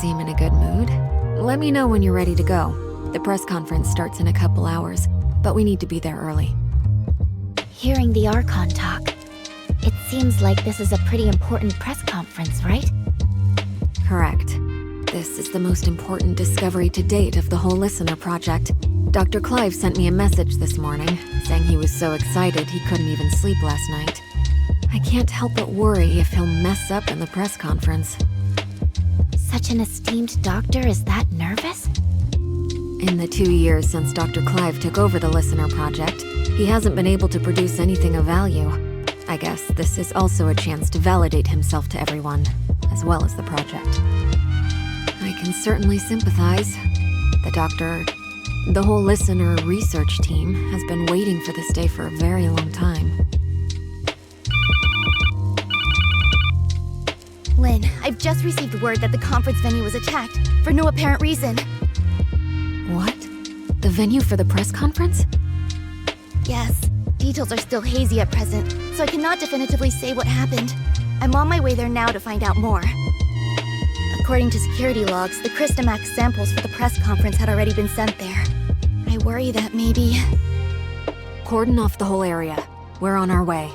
seem in a good mood. Let me know when you're ready to go. The press conference starts in a couple hours, but we need to be there early. Hearing the Archon talk, it seems like this is a pretty important press conference, right? Correct. This is the most important discovery to date of the whole Listener project. Dr. Clive sent me a message this morning, saying he was so excited he couldn't even sleep last night. I can't help but worry if he'll mess up in the press conference. Such an esteemed doctor is that nervous? In the 2 years since Dr. Clive took over the Listener project, he hasn't been able to produce anything of value. I guess this is also a chance to validate himself to everyone, as well as the project. I can certainly sympathize. The whole Listener research team has been waiting for this day for a very long time. Lynn, I've just received word that the conference venue was attacked, for no apparent reason. What? The venue for the press conference? Yes. Details are still hazy at present, so I cannot definitively say what happened. I'm on my way there now to find out more. According to security logs, the Crystamax samples for the press conference had already been sent there. I worry that maybe... Cordon off the whole area. We're on our way.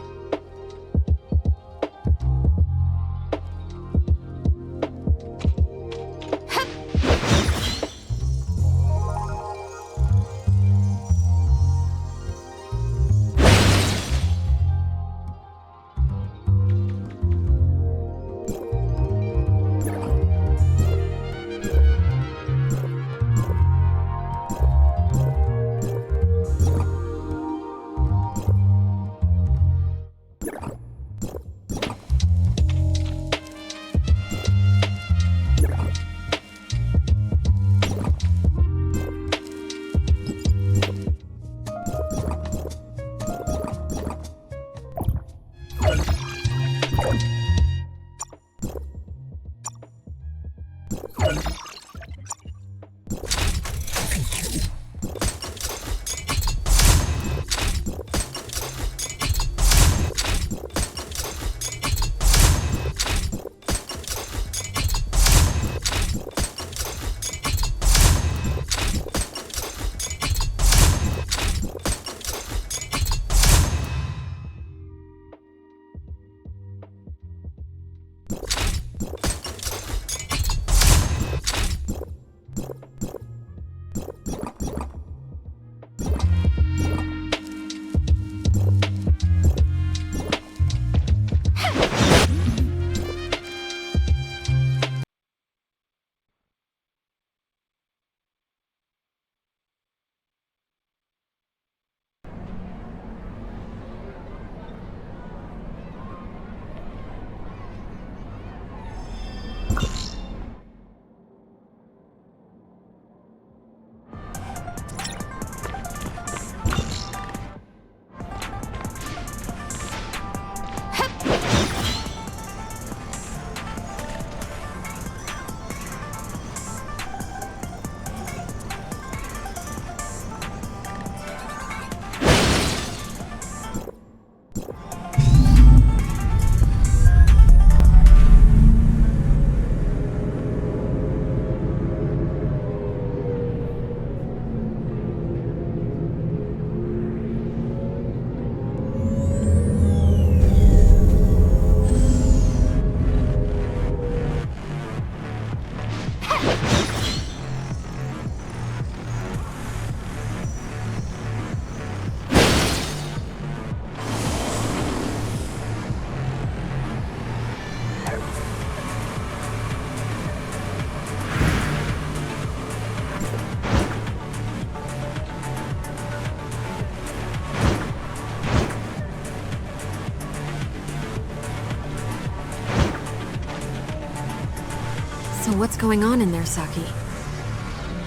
So what's going on in there, Saki?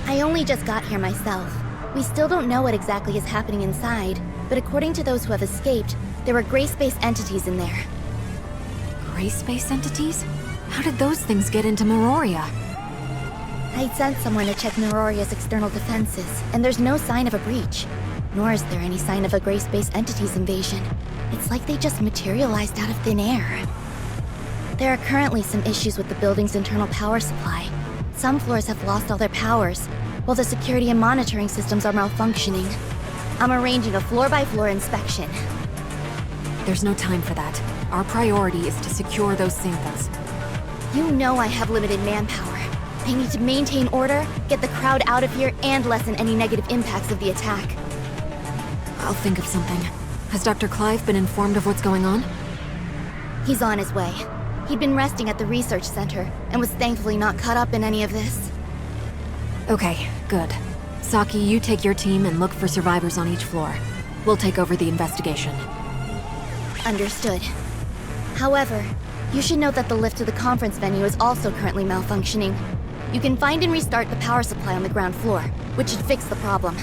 I only just got here myself. We still don't know what exactly is happening inside, but according to those who have escaped, there were gray space entities in there. Gray space entities? How did those things get into Meroria? I sent someone to check Meroria's external defenses, and there's no sign of a breach. Nor is there any sign of a gray space entities invasion. It's like they just materialized out of thin air. There are currently some issues with the building's internal power supply. Some floors have lost all their powers, while the security and monitoring systems are malfunctioning. I'm arranging a floor-by-floor inspection. There's no time for that. Our priority is to secure those samples. You know I have limited manpower. I need to maintain order, get the crowd out of here, and lessen any negative impacts of the attack. I'll think of something. Has Dr. Clive been informed of what's going on? He's on his way. He'd been resting at the research center, and was thankfully not caught up in any of this. Okay, good. Saki, you take your team and look for survivors on each floor. We'll take over the investigation. Understood. However, you should note that the lift to the conference venue is also currently malfunctioning. You can find and restart the power supply on the ground floor, which should fix the problem.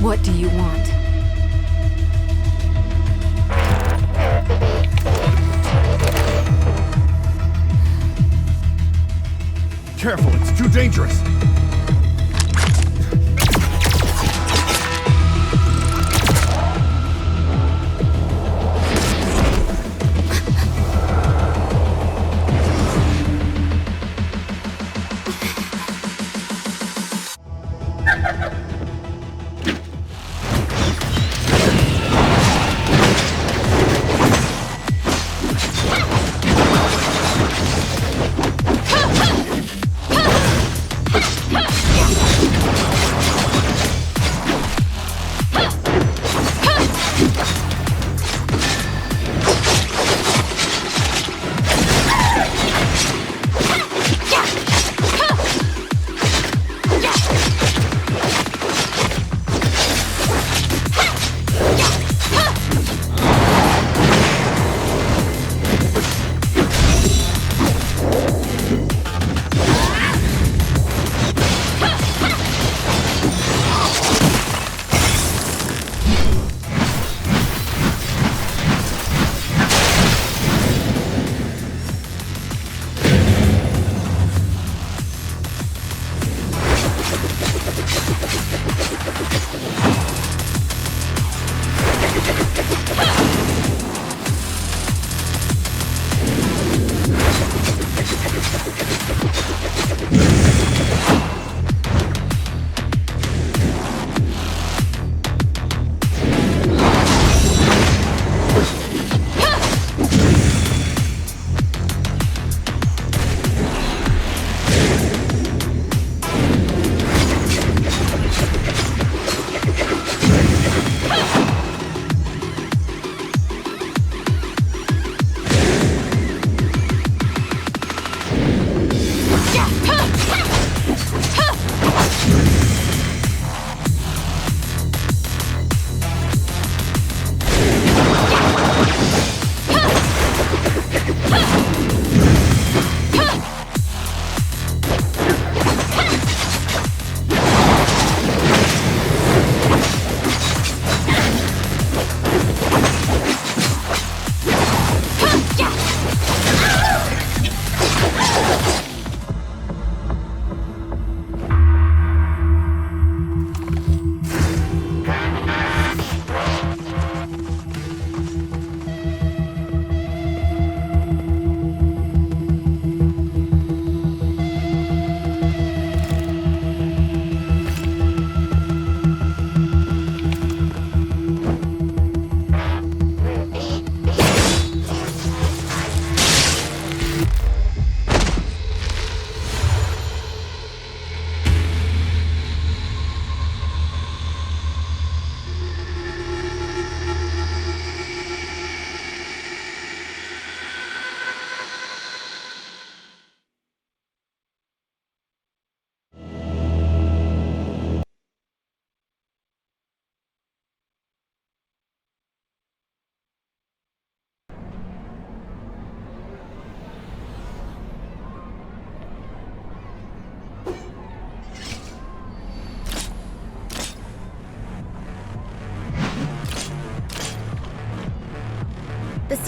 What do you want? Careful, it's too dangerous.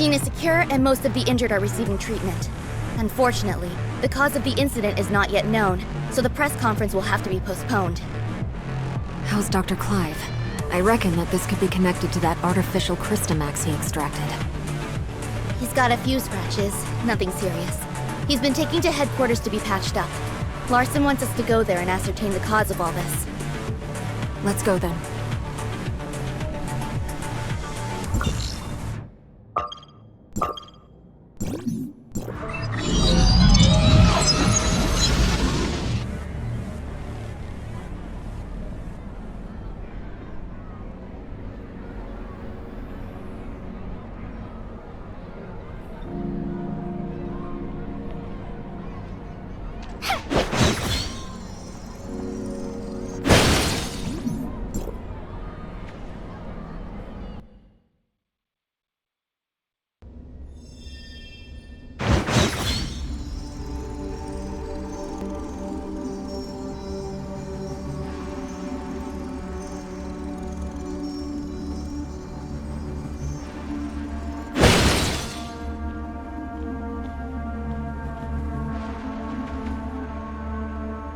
scene is secure and most of the injured are receiving treatment. Unfortunately, the cause of the incident is not yet known, so the press conference will have to be postponed. How's Dr. Clive? I reckon that this could be connected to that artificial Crystamax he extracted. He's got a few scratches, nothing serious. He's been taken to headquarters to be patched up. Larson wants us to go there and ascertain the cause of all this. Let's go then.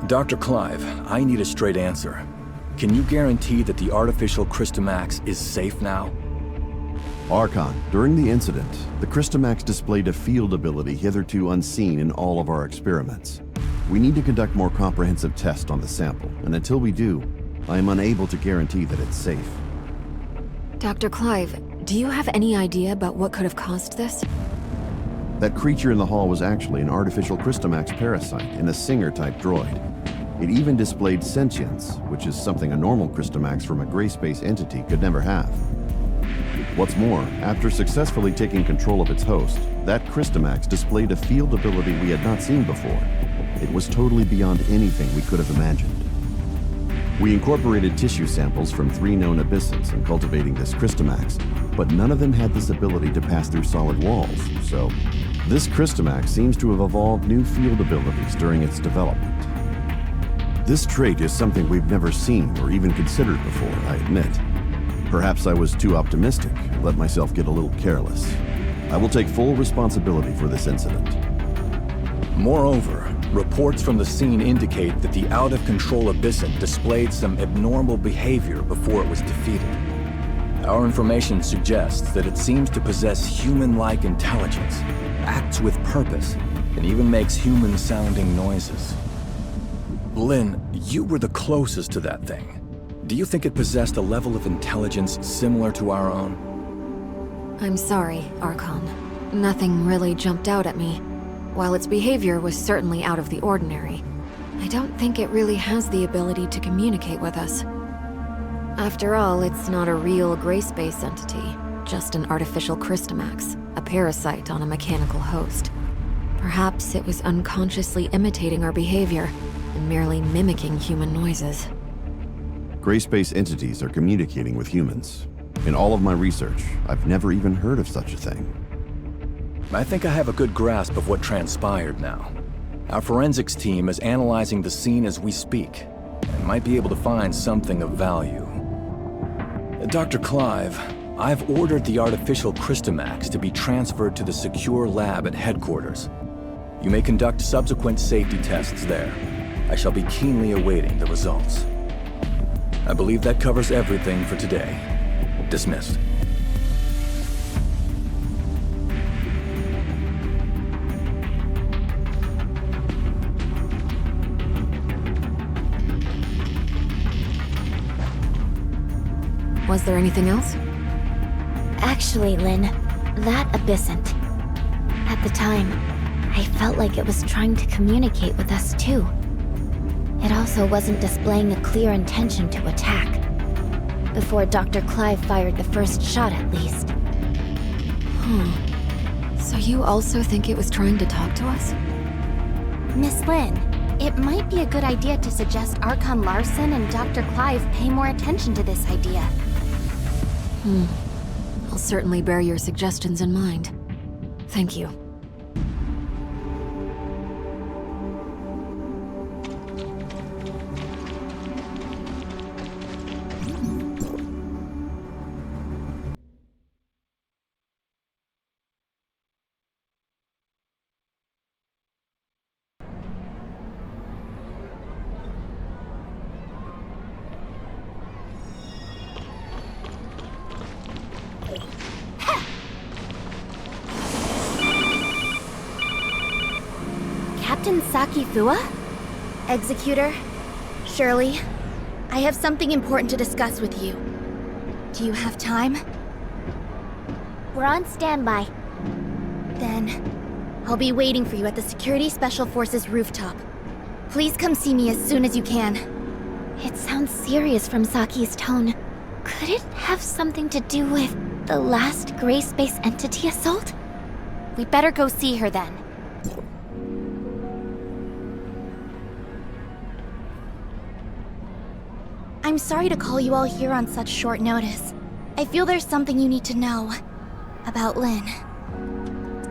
Dr. Clive, I need a straight answer. Can you guarantee that the artificial Crystamax is safe now? Archon, during the incident, the Crystamax displayed a field ability hitherto unseen in all of our experiments. We need to conduct more comprehensive tests on the sample, and until we do, I am unable to guarantee that it's safe. Dr. Clive, do you have any idea about what could have caused this? That creature in the hall was actually an artificial Crystamax parasite in a Singer-type droid. It even displayed sentience, which is something a normal Crystamax from a gray space entity could never have. What's more, after successfully taking control of its host, that Crystamax displayed a field ability we had not seen before. It was totally beyond anything we could have imagined. We incorporated tissue samples from 3 known abyssins in cultivating this Crystamax, but none of them had this ability to pass through solid walls, so this Crystamax seems to have evolved new field abilities during its development. This trait is something we've never seen or even considered before, I admit. Perhaps I was too optimistic and let myself get a little careless. I will take full responsibility for this incident. Moreover, reports from the scene indicate that the out-of-control abyssin displayed some abnormal behavior before it was defeated. Our information suggests that it seems to possess human-like intelligence, acts with purpose, and even makes human-sounding noises. Lynn, you were the closest to that thing. Do you think it possessed a level of intelligence similar to our own? I'm sorry, Archon. Nothing really jumped out at me. While its behavior was certainly out of the ordinary, I don't think it really has the ability to communicate with us. After all, it's not a real gray space entity, just an artificial Crystamax, a parasite on a mechanical host. Perhaps it was unconsciously imitating our behavior and merely mimicking human noises. Gray space entities are communicating with humans. In all of my research, I've never even heard of such a thing. I think I have a good grasp of what transpired now. Our forensics team is analyzing the scene as we speak, and might be able to find something of value. Dr. Clive, I've ordered the artificial Crystamax to be transferred to the secure lab at headquarters. You may conduct subsequent safety tests there. I shall be keenly awaiting the results. I believe that covers everything for today. Dismissed. Was there anything else? Actually, Lynn, that abyssint. At the time, I felt like it was trying to communicate with us too. It also wasn't displaying a clear intention to attack. Before Dr. Clive fired the first shot, at least. So you also think it was trying to talk to us? Miss Lynn, it might be a good idea to suggest Archon Larson and Dr. Clive pay more attention to this idea. I'll certainly bear your suggestions in mind. Thank you. Captain Saki Fua? Executor? Shirley, I have something important to discuss with you. Do you have time? We're on standby. Then, I'll be waiting for you at the Security Special Forces rooftop. Please come see me as soon as you can. It sounds serious from Saki's tone. Could it have something to do with the last gray space entity assault? We better go see her then. I'm sorry to call you all here on such short notice. I feel there's something you need to know about Lynn.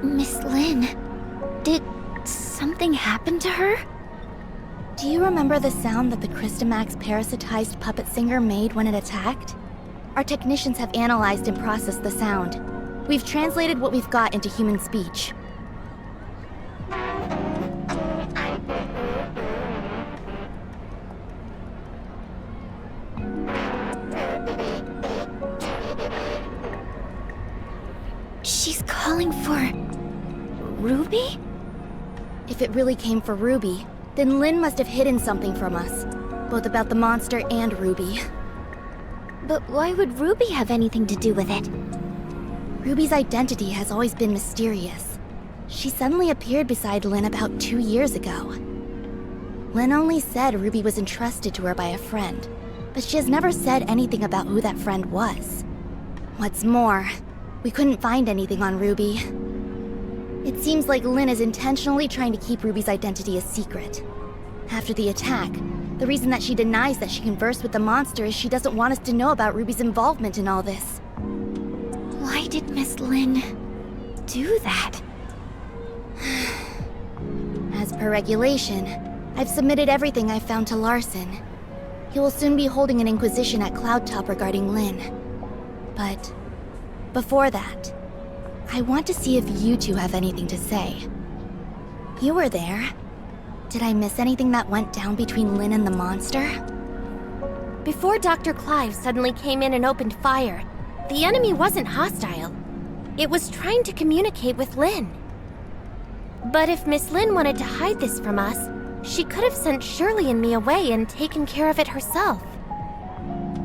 Miss Lynn, did something happen to her? Do you remember the sound that the Christomax parasitized puppet singer made when it attacked? Our technicians have analyzed and processed the sound. We've translated what we've got into human speech. She's calling for Ruby? If it really came for Ruby, then Lynn must have hidden something from us, both about the monster and Ruby. But why would Ruby have anything to do with it? Ruby's identity has always been mysterious. She suddenly appeared beside Lynn about 2 years ago. Lynn only said Ruby was entrusted to her by a friend, but she has never said anything about who that friend was. What's more, we couldn't find anything on Ruby. It seems like Lynn is intentionally trying to keep Ruby's identity a secret. After the attack, the reason that she denies that she conversed with the monster is she doesn't want us to know about Ruby's involvement in all this. Why did Miss Lynn do that? As per regulation, I've submitted everything I've found to Larson. He will soon be holding an inquisition at Cloudtop regarding Lynn. But before that, I want to see if you two have anything to say. You were there. Did I miss anything that went down between Lynn and the monster? Before Dr. Clive suddenly came in and opened fire, the enemy wasn't hostile. It was trying to communicate with Lynn. But if Miss Lynn wanted to hide this from us, she could have sent Shirley and me away and taken care of it herself.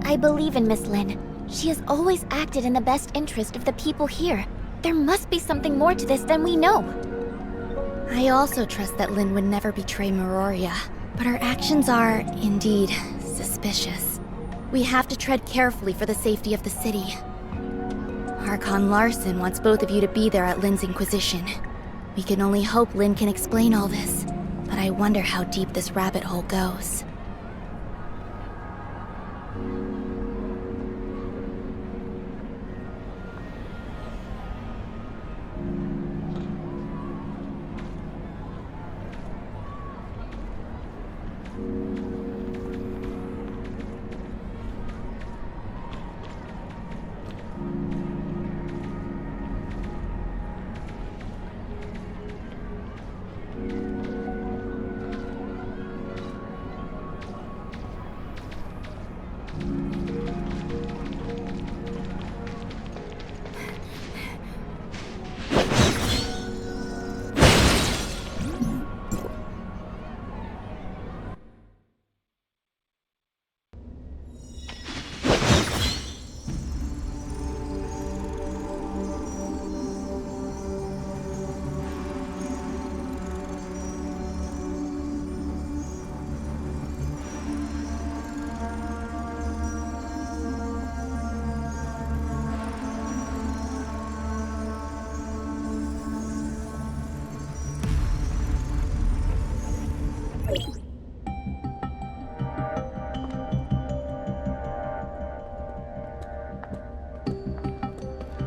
I believe in Miss Lynn. She has always acted in the best interest of the people here. There must be something more to this than we know. I also trust that Lynn would never betray Meroria, but her actions are, indeed, suspicious. We have to tread carefully for the safety of the city. Archon Larson wants both of you to be there at Lynn's Inquisition. We can only hope Lynn can explain all this, but I wonder how deep this rabbit hole goes.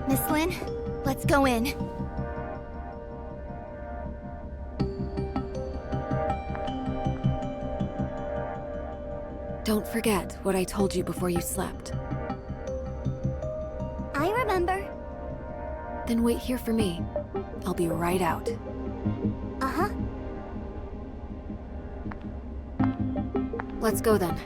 Miss Lynn, let's go in. Don't forget what I told you before you slept. I remember. Then wait here for me. I'll be right out. Uh-huh. Let's go then.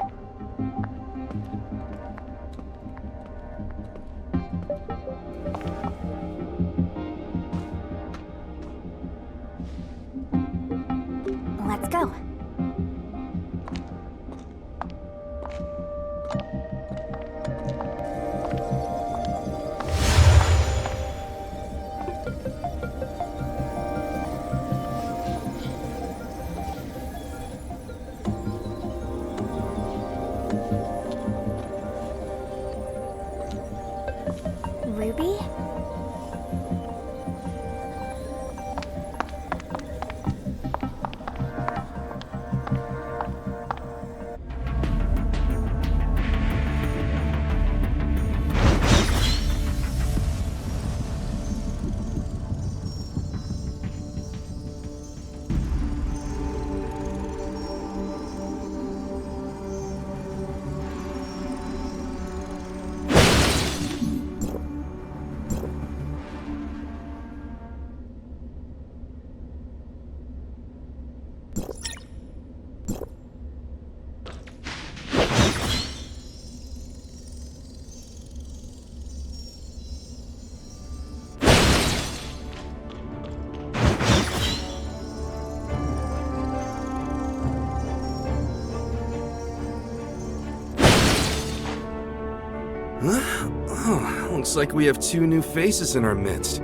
Huh? Oh, looks like we have two new faces in our midst.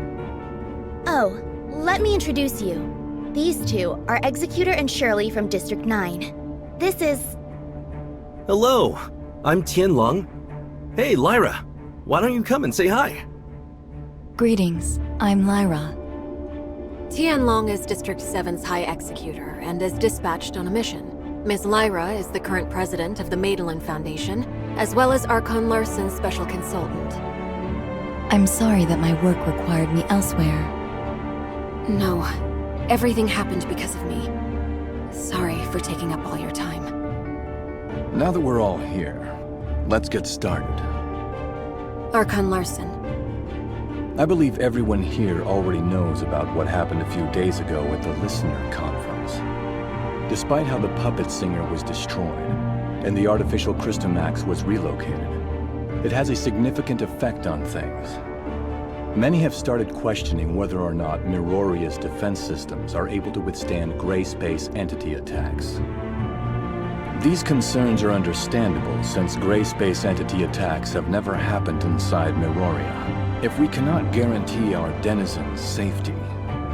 Oh, let me introduce you. These two are Executor and Shirley from District 9. This is... Hello, I'm Tianlong. Hey, Lyra, why don't you come and say hi? Greetings, I'm Lyra. Tianlong is District 7's High Executor and is dispatched on a mission. Ms. Lyra is the current president of the Madeline Foundation, as well as Archon Larson's special consultant. I'm sorry that my work required me elsewhere. No, everything happened because of me. Sorry for taking up all your time. Now that we're all here, let's get started. Archon Larson. I believe everyone here already knows about what happened a few days ago at the Listener Conference. Despite how the puppet singer was destroyed, and the artificial Christomax was relocated, it has a significant effect on things. Many have started questioning whether or not Miroria's defense systems are able to withstand gray space entity attacks. These concerns are understandable since gray space entity attacks have never happened inside Miroria. If we cannot guarantee our denizens' safety,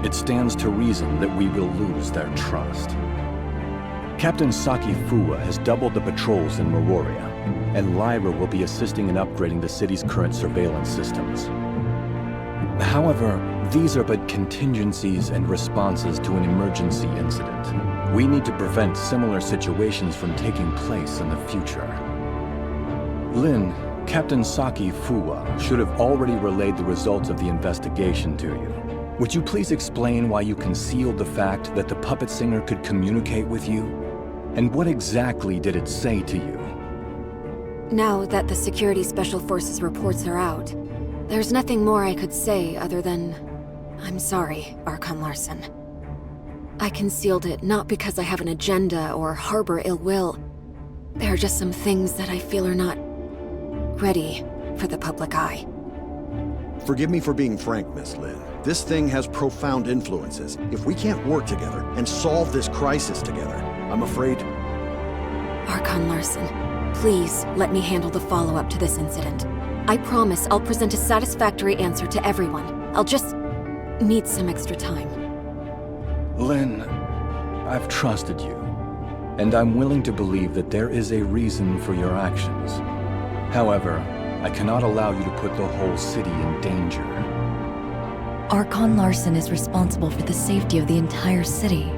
it stands to reason that we will lose their trust. Captain Saki Fua has doubled the patrols in Miroria, and Lyra will be assisting in upgrading the city's current surveillance systems. However, these are but contingencies and responses to an emergency incident. We need to prevent similar situations from taking place in the future. Lin, Captain Saki Fua should have already relayed the results of the investigation to you. Would you please explain why you concealed the fact that the puppet singer could communicate with you? And what exactly did it say to you? Now that the Security Special Forces reports are out, there's nothing more I could say other than... I'm sorry, Archon Larson. I concealed it not because I have an agenda or harbor ill will. There are just some things that I feel are not ready for the public eye. Forgive me for being frank, Miss Lin. This thing has profound influences. If we can't work together and solve this crisis together, I'm afraid... Archon Larson, please let me handle the follow-up to this incident. I promise I'll present a satisfactory answer to everyone. I'll just need some extra time. Lin, I've trusted you, and I'm willing to believe that there is a reason for your actions. However, I cannot allow you to put the whole city in danger. Archon Larson is responsible for the safety of the entire city.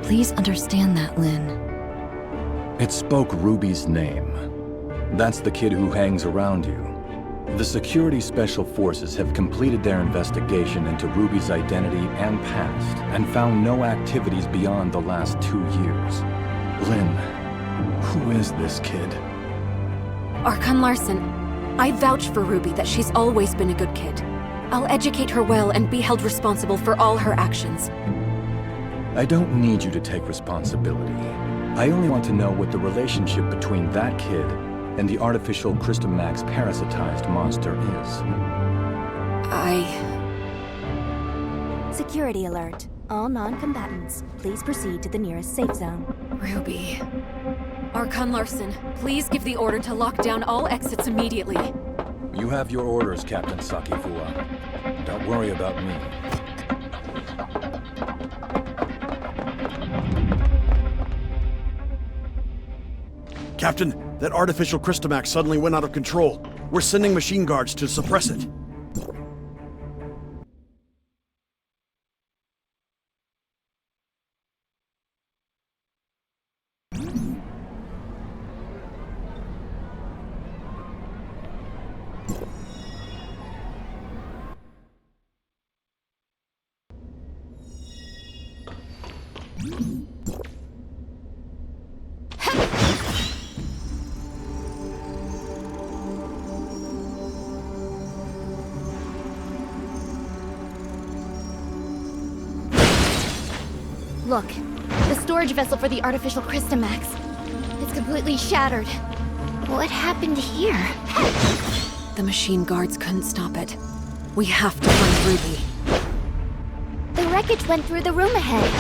Please understand that, Lin. It spoke Ruby's name. That's the kid who hangs around you. The Security Special Forces have completed their investigation into Ruby's identity and past, and found no activities beyond the last 2 years. Lin, who is this kid? Archon Larson, I vouch for Ruby that she's always been a good kid. I'll educate her well and be held responsible for all her actions. I don't need you to take responsibility. I only want to know what the relationship between that kid and the artificial Christomax parasitized monster is. Security alert. All non-combatants, please proceed to the nearest safe zone. Ruby. Archon Larson, please give the order to lock down all exits immediately. You have your orders, Captain Saki Fua. Don't worry about me. Captain, that artificial Christomax suddenly went out of control. We're sending machine guards to suppress it. Look, the storage vessel for the artificial Christomax. It's completely shattered. What happened here? The machine guards couldn't stop it. We have to find Ruby. The wreckage went through the room ahead.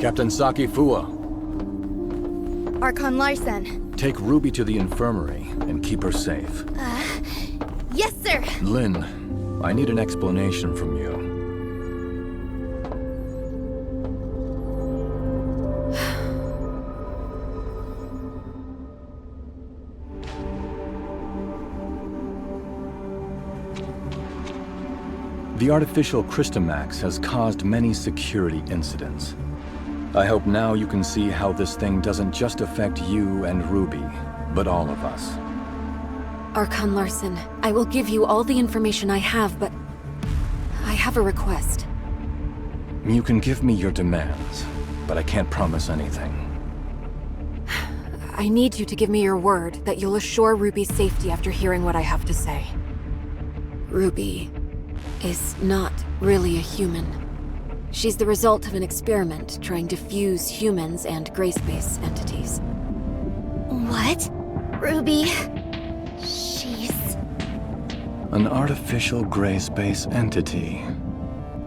Captain Saki Fua, Archon Larsen. take Ruby to the infirmary and keep her safe. Yes, sir! Lynn, I need an explanation from you. The artificial Christomax has caused many security incidents. I hope now you can see how this thing doesn't just affect you and Ruby, but all of us. Archon Larsen, I will give you all the information I have, but I have a request. You can give me your demands, but I can't promise anything. I need you to give me your word that you'll assure Ruby's safety after hearing what I have to say. Ruby is not really a human. She's the result of an experiment trying to fuse humans and gray space entities. What? Ruby? She's... An artificial gray space entity.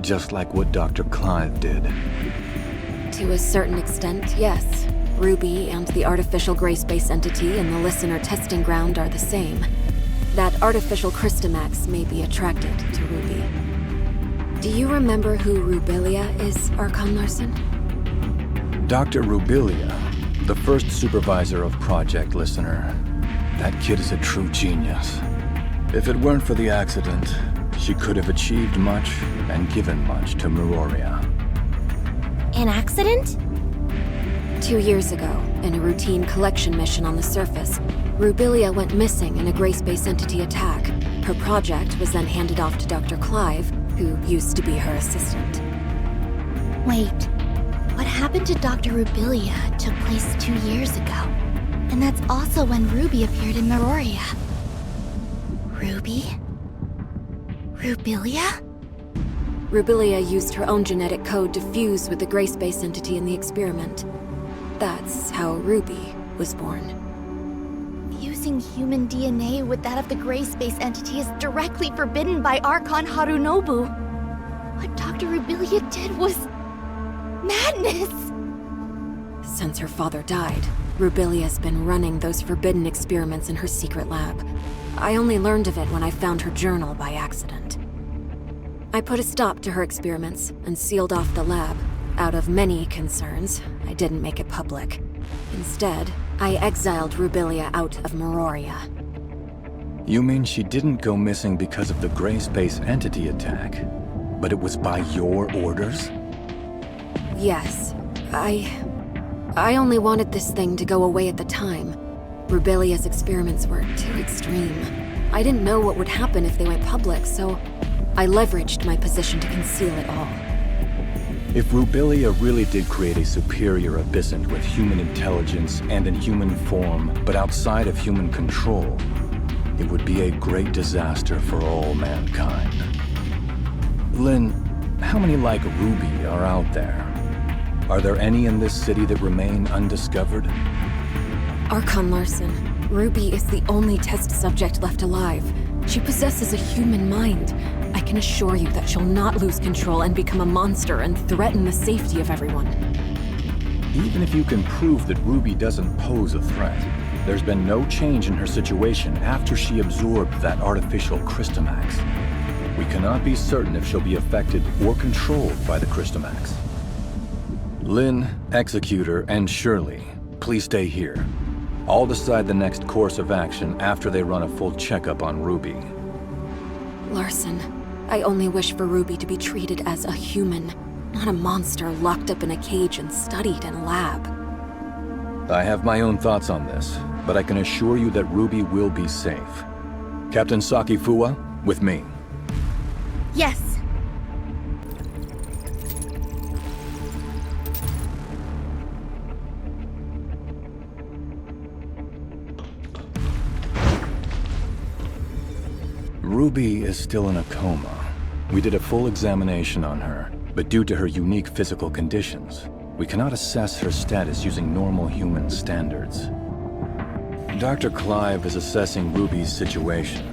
Just like what Dr. Clive did. To a certain extent, yes. Ruby and the artificial gray space entity in the listener testing ground are the same. That artificial Christomax may be attracted to Ruby. Do you remember who Rubilia is, Archon Larsen? Dr. Rubilia, the first supervisor of Project Listener. That kid is a true genius. If it weren't for the accident, she could have achieved much and given much to Meroria. An accident? 2 years ago, in a routine collection mission on the surface, Rubilia went missing in a gray space entity attack. Her project was then handed off to Dr. Clive, who used to be her assistant. Wait, what happened to Dr. Rubilia took place 2 years ago. And that's also when Ruby appeared in Meroria. Ruby? Rubilia? Rubilia used her own genetic code to fuse with the gray space entity in the experiment. That's how Ruby was born. Fusing human DNA with that of the gray space entity is directly forbidden by Archon Harunobu. What Dr. Rubilia did was... madness! Since her father died, Rubilia's been running those forbidden experiments in her secret lab. I only learned of it when I found her journal by accident. I put a stop to her experiments and sealed off the lab. Out of many concerns, I didn't make it public. Instead, I exiled Rubilia out of Meroria. You mean she didn't go missing because of the gray space entity attack, but it was by your orders? Yes, I only wanted this thing to go away at the time. Rubilia's experiments were too extreme. I didn't know what would happen if they went public, so I leveraged my position to conceal it all. If Rubilia really did create a superior abyssant with human intelligence and in human form, but outside of human control, it would be a great disaster for all mankind. Lynn, how many like Ruby are out there? Are there any in this city that remain undiscovered? Archon Larsen, Ruby is the only test subject left alive. She possesses a human mind. I can assure you that she'll not lose control and become a monster and threaten the safety of everyone. Even if you can prove that Ruby doesn't pose a threat, there's been no change in her situation after she absorbed that artificial Christomax. We cannot be certain if she'll be affected or controlled by the Christomax. Lynn, Executor, and Shirley, please stay here. I'll decide the next course of action after they run a full checkup on Ruby. Larsen, I only wish for Ruby to be treated as a human, not a monster locked up in a cage and studied in a lab. I have my own thoughts on this, but I can assure you that Ruby will be safe. Captain Saki Fua, with me. Yes. Ruby is still in a coma. We did a full examination on her, but due to her unique physical conditions, we cannot assess her status using normal human standards. Dr. Clive is assessing Ruby's situation,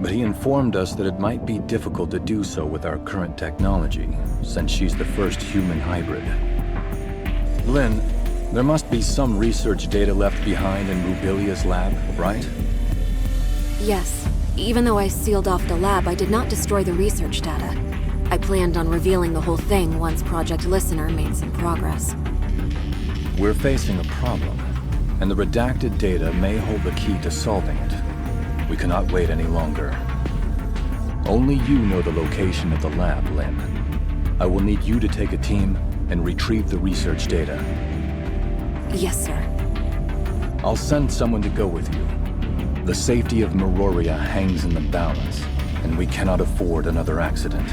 but he informed us that it might be difficult to do so with our current technology, since she's the first human hybrid. Lynn, there must be some research data left behind in Rubilia's lab, right? Yes. Even though I sealed off the lab, I did not destroy the research data. I planned on revealing the whole thing once Project Listener made some progress. We're facing a problem, and the redacted data may hold the key to solving it. We cannot wait any longer. Only you know the location of the lab, Lynn. I will need you to take a team and retrieve the research data. Yes, sir. I'll send someone to go with you. The safety of Meroria hangs in the balance, and we cannot afford another accident.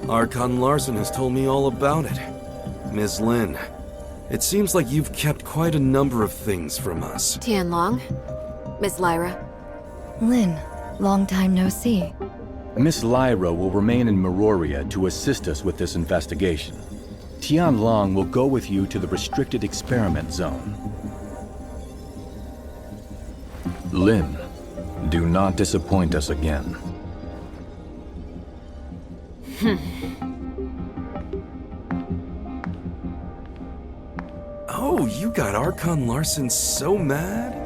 Archon Larson has told me all about it. Ms. Lin, it seems like you've kept quite a number of things from us. Tianlong? Miss Lyra? Lin, long time no see. Miss Lyra will remain in Meroria to assist us with this investigation. Tianlong will go with you to the restricted experiment zone. Lin, do not disappoint us again. Oh, you got Archon Larson so mad?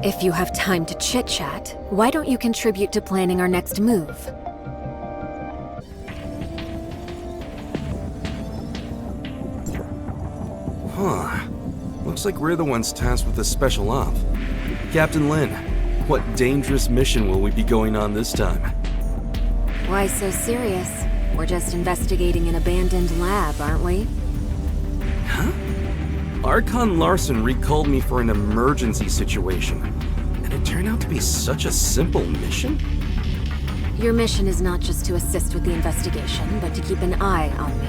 If you have time to chit-chat, why don't you contribute to planning our next move? Huh. Looks like we're the ones tasked with the special op. Captain Lin, what dangerous mission will we be going on this time? Why so serious? We're just investigating an abandoned lab, aren't we? Huh? Archon Larson recalled me for an emergency situation, and it turned out to be such a simple mission? Your mission is not just to assist with the investigation, but to keep an eye on me.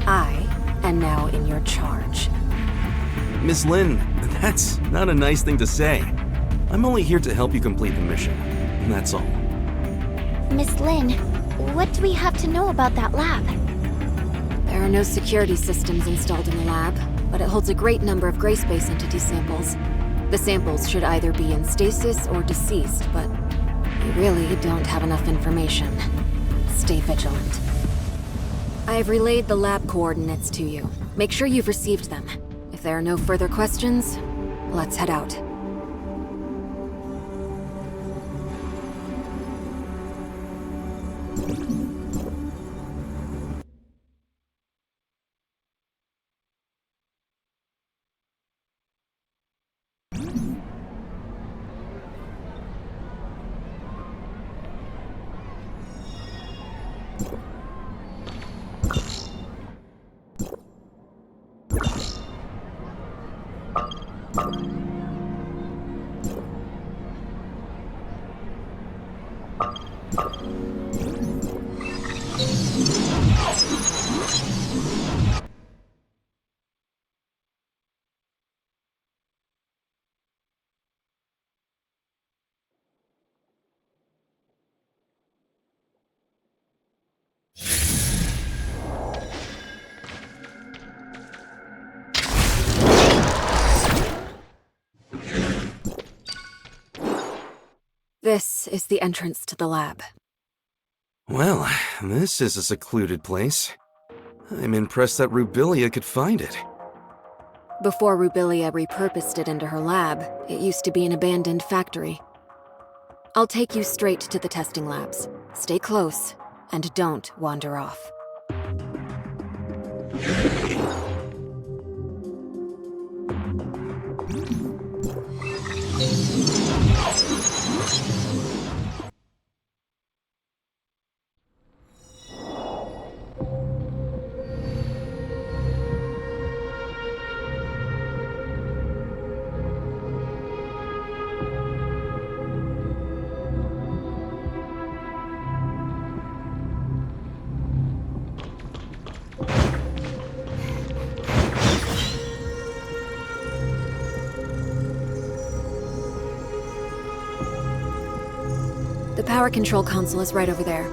I am now in your charge. Ms. Lin, that's not a nice thing to say. I'm only here to help you complete the mission, and that's all. Miss Lin, what do we have to know about that lab? There are no security systems installed in the lab, but it holds a great number of gray space entity samples. The samples should either be in stasis or deceased, but we really don't have enough information. Stay vigilant. I have relayed the lab coordinates to you. Make sure you've received them. If there are no further questions, let's head out. This is the entrance to the lab. Well, this is a secluded place. I'm impressed that Rubilia could find it. Before Rubilia repurposed it into her lab, it used to be an abandoned factory. I'll take you straight to the testing labs. Stay close, and don't wander off. The power control console is right over there.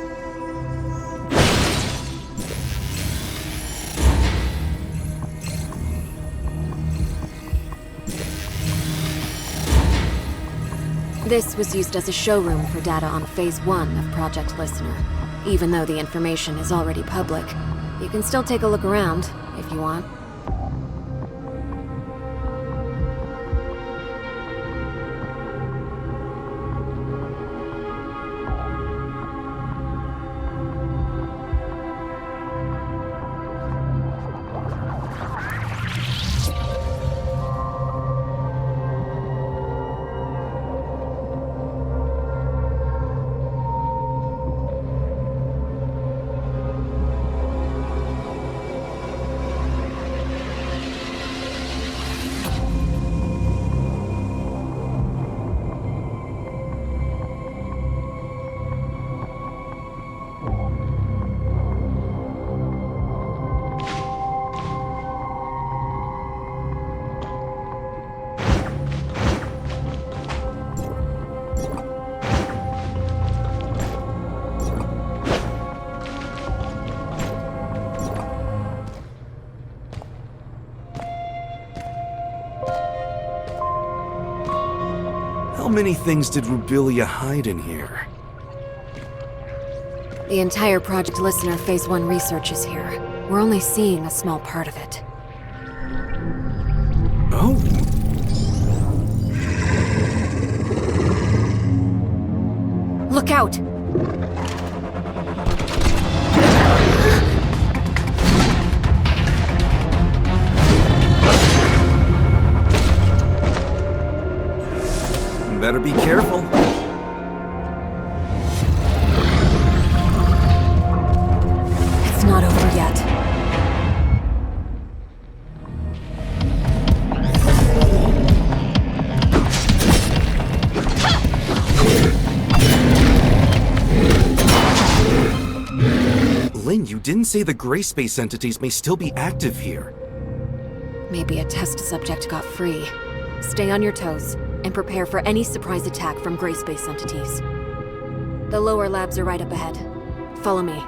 This was used as a showroom for data on Phase 1 of Project Listener. Even though the information is already public, you can still take a look around, if you want. How many things did Rubilia hide in here? The entire Project Listener Phase 1 research is here. We're only seeing a small part of it. Oh? Look out! Better be careful. It's not over yet. Lynn, you didn't say the gray space entities may still be active here. Maybe a test subject got free. Stay on your toes, and prepare for any surprise attack from gray space entities. The lower labs are right up ahead. Follow me.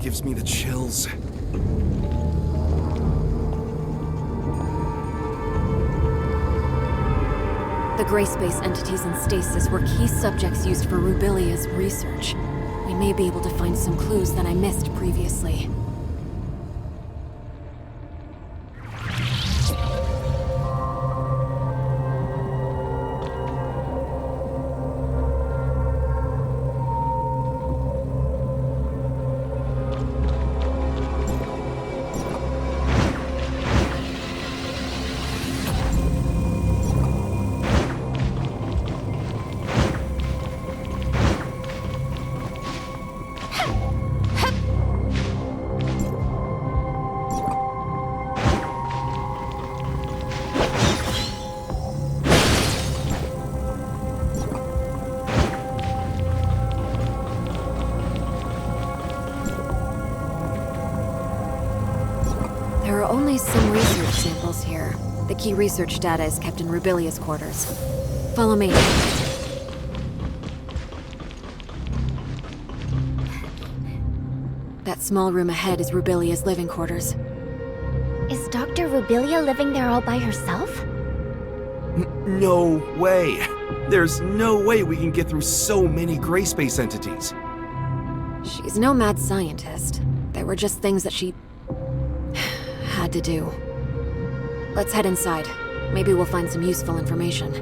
Gives me the chills. The gray space entities in stasis were key subjects used for Rubilia's research. We may be able to find some clues that I missed previously. There are only some research samples here. The key research data is kept in Rubilia's quarters. Follow me. That small room ahead is Rubilia's living quarters. Is Dr. Rubilia living there all by herself? No way! There's no way we can get through so many gray space entities. She's no mad scientist. There were just things that she had to do. Let's head inside. Maybe we'll find some useful information.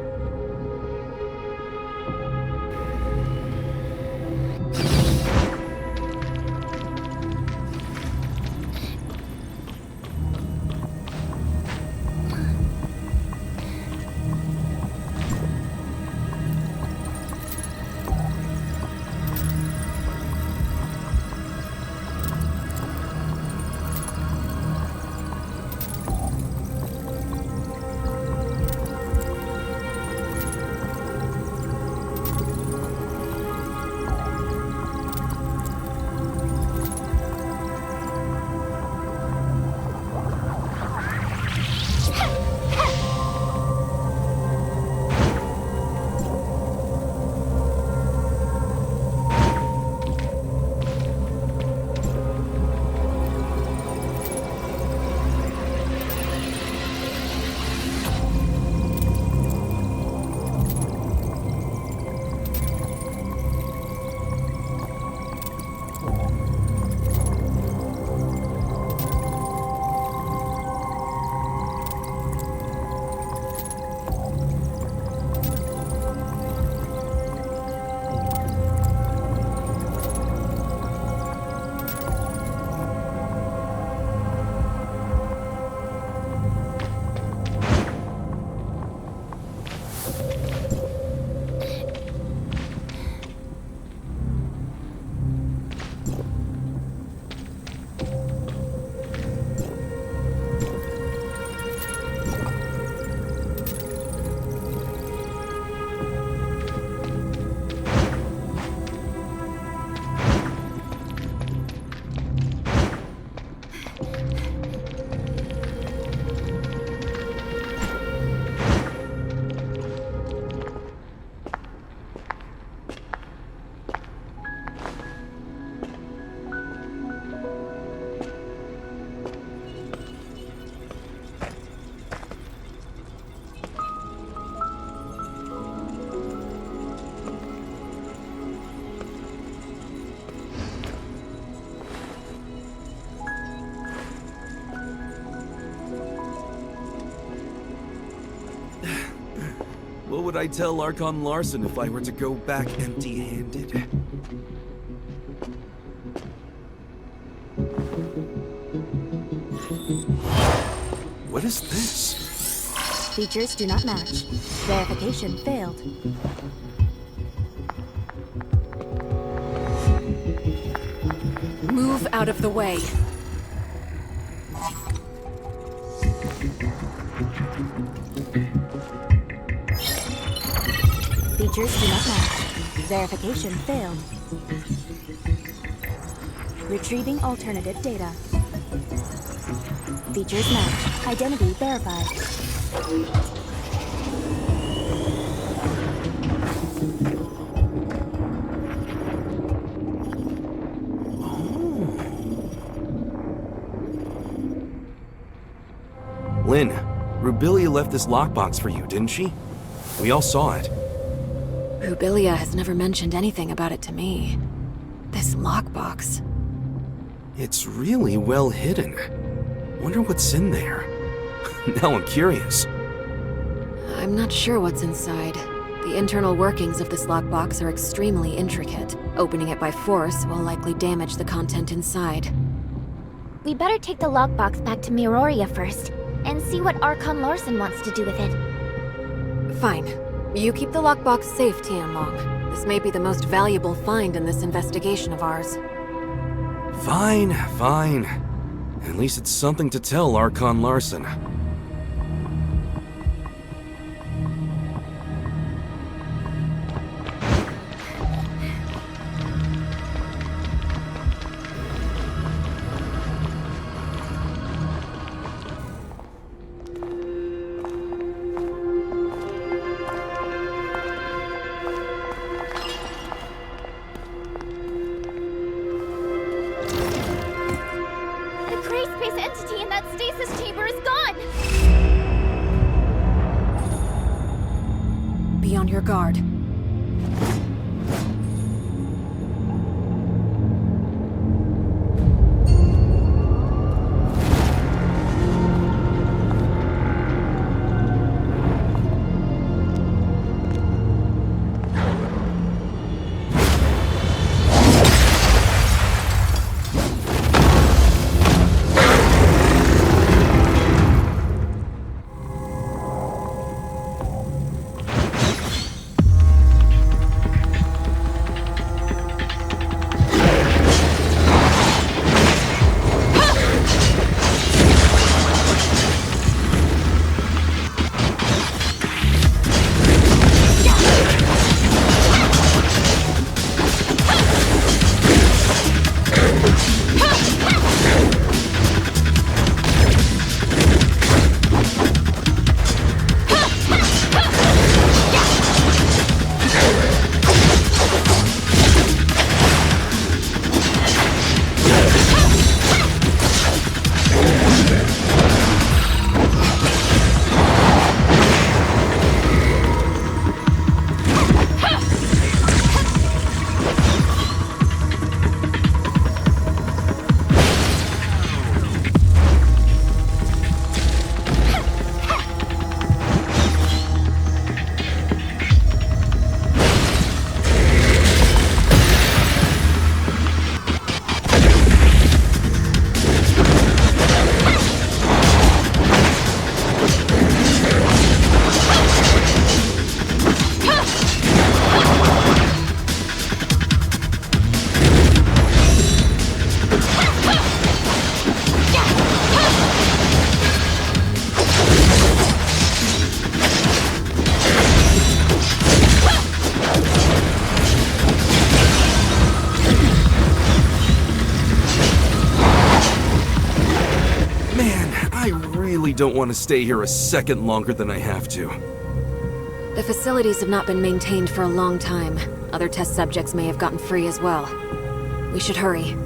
would I tell Archon Larson if I were to go back empty-handed? What is this? Features do not match. Verification failed. Move out of the way. Features do not match. Verification failed. Retrieving alternative data. Features match. Identity verified. Lynn, Rubilia left this lockbox for you, didn't she? We all saw it. Rubilia has never mentioned anything about it to me. This lockbox. It's really well hidden. Wonder what's in there. Now I'm curious. I'm not sure what's inside. The internal workings of this lockbox are extremely intricate. Opening it by force will likely damage the content inside. We better take the lockbox back to Miroria first, and see what Archon Larson wants to do with it. Fine. You keep the lockbox safe, Tianlong. This may be the most valuable find in this investigation of ours. Fine, fine. At least it's something to tell Archon Larson. Be on your guard. Don't want to stay here a second longer than I have to. The facilities have not been maintained for a long time. Other test subjects may have gotten free as well. We should hurry.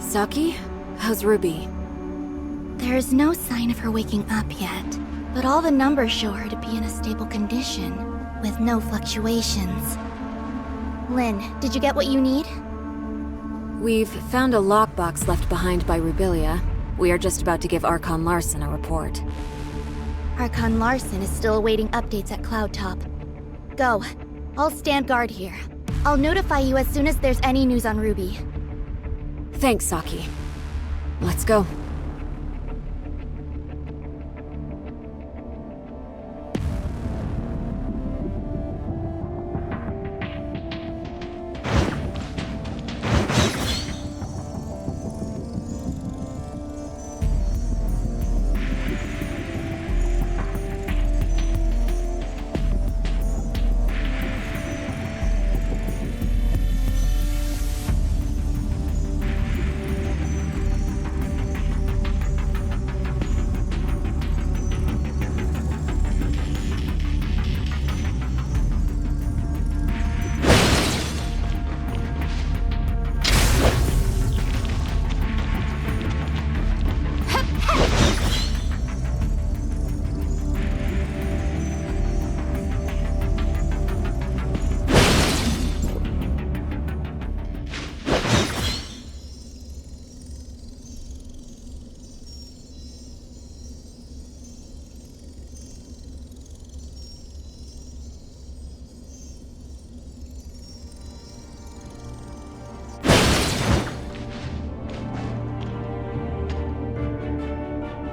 Saki? How's Ruby? There's no sign of her waking up yet, but all the numbers show her to be in a stable condition, with no fluctuations. Lynn, did you get what you need? We've found a lockbox left behind by Rubilia. We are just about to give Archon Larson a report. Archon Larson is still awaiting updates at Cloud Top. Go. I'll stand guard here. I'll notify you as soon as there's any news on Ruby. Thanks, Saki. Let's go.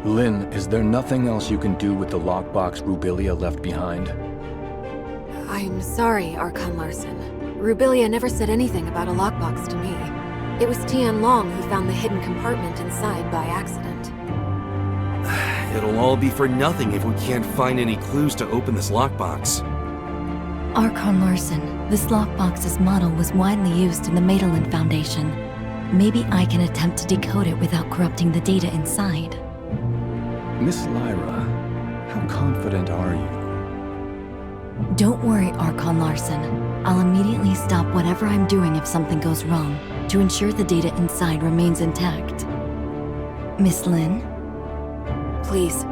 Lynn, is there nothing else you can do with the lockbox Rubilia left behind? I'm sorry, Archon Larson. Rubilia never said anything about a lockbox to me. It was Tian Long who found the hidden compartment inside by accident. It'll all be for nothing if we can't find any clues to open this lockbox. Archon Larson, this lockbox's model was widely used in the Madelin Foundation. Maybe I can attempt to decode it without corrupting the data inside. Miss Lyra, how confident are you? Don't worry, Archon Larson. I'll immediately stop whatever I'm doing if something goes wrong, to ensure the data inside remains intact. Miss Lynn? Please.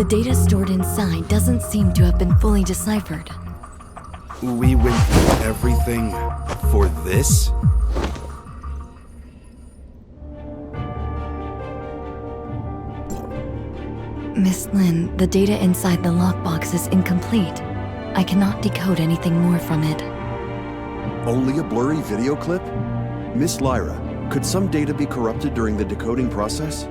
The data stored inside doesn't seem to have been fully deciphered. We went through everything for this? Miss Lynn, the data inside the lockbox is incomplete. I cannot decode anything more from it. Only a blurry video clip? Miss Lyra, could some data be corrupted during the decoding process?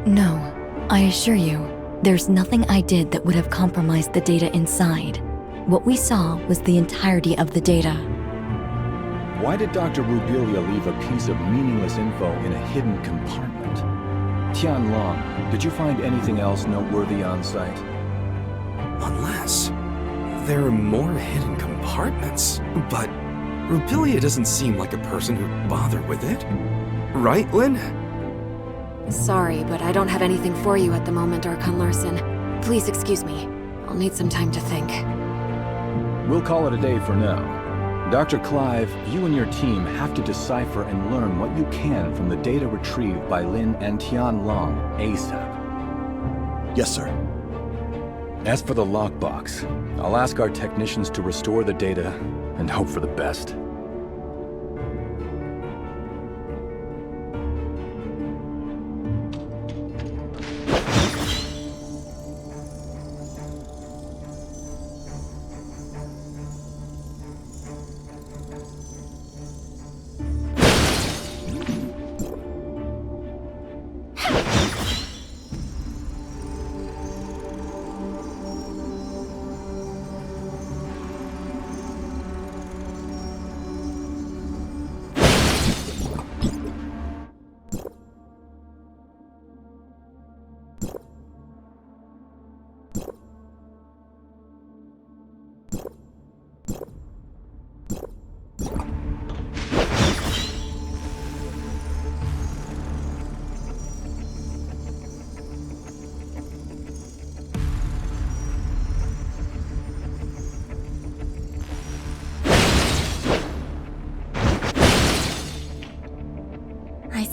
No, I assure you, there's nothing I did that would have compromised the data inside. What we saw was the entirety of the data. Why did Dr. Rubilia leave a piece of meaningless info in a hidden compartment? Tian Long, did you find anything else noteworthy on site? Unless there are more hidden compartments. But Rubilia doesn't seem like a person who'd bother with it. Right, Lynn? Sorry, but I don't have anything for you at the moment, Archon Larson. Please excuse me. I'll need some time to think. We'll call it a day for now. Dr. Clive, you and your team have to decipher and learn what you can from the data retrieved by Lin and Tian Long ASAP. Yes, sir. As for the lockbox, I'll ask our technicians to restore the data and hope for the best.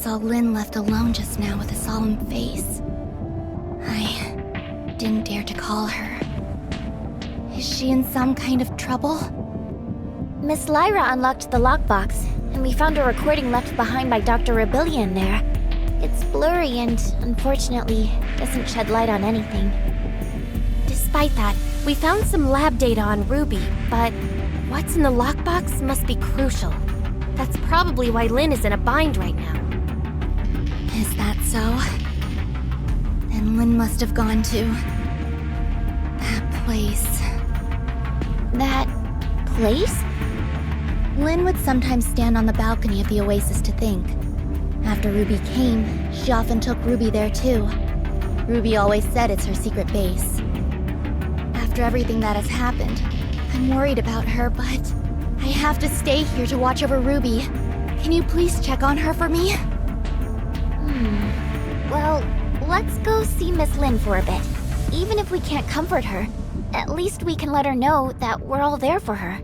saw Lynn left alone just now with a solemn face. I didn't dare to call her. Is she in some kind of trouble? Miss Lyra unlocked the lockbox, and we found a recording left behind by Dr. Rebellia in there. It's blurry and, unfortunately, doesn't shed light on anything. Despite that, we found some lab data on Ruby, but what's in the lockbox must be crucial. That's probably why Lynn is in a bind right now. Is that so? Then Lynn must have gone to... that place. That place? Lynn would sometimes stand on the balcony of the Oasis to think. After Ruby came, she often took Ruby there too. Ruby always said it's her secret base. After everything that has happened, I'm worried about her, but I have to stay here to watch over Ruby. Can you please check on her for me? Well, let's go see Miss Lynn for a bit. Even if we can't comfort her, at least we can let her know that we're all there for her.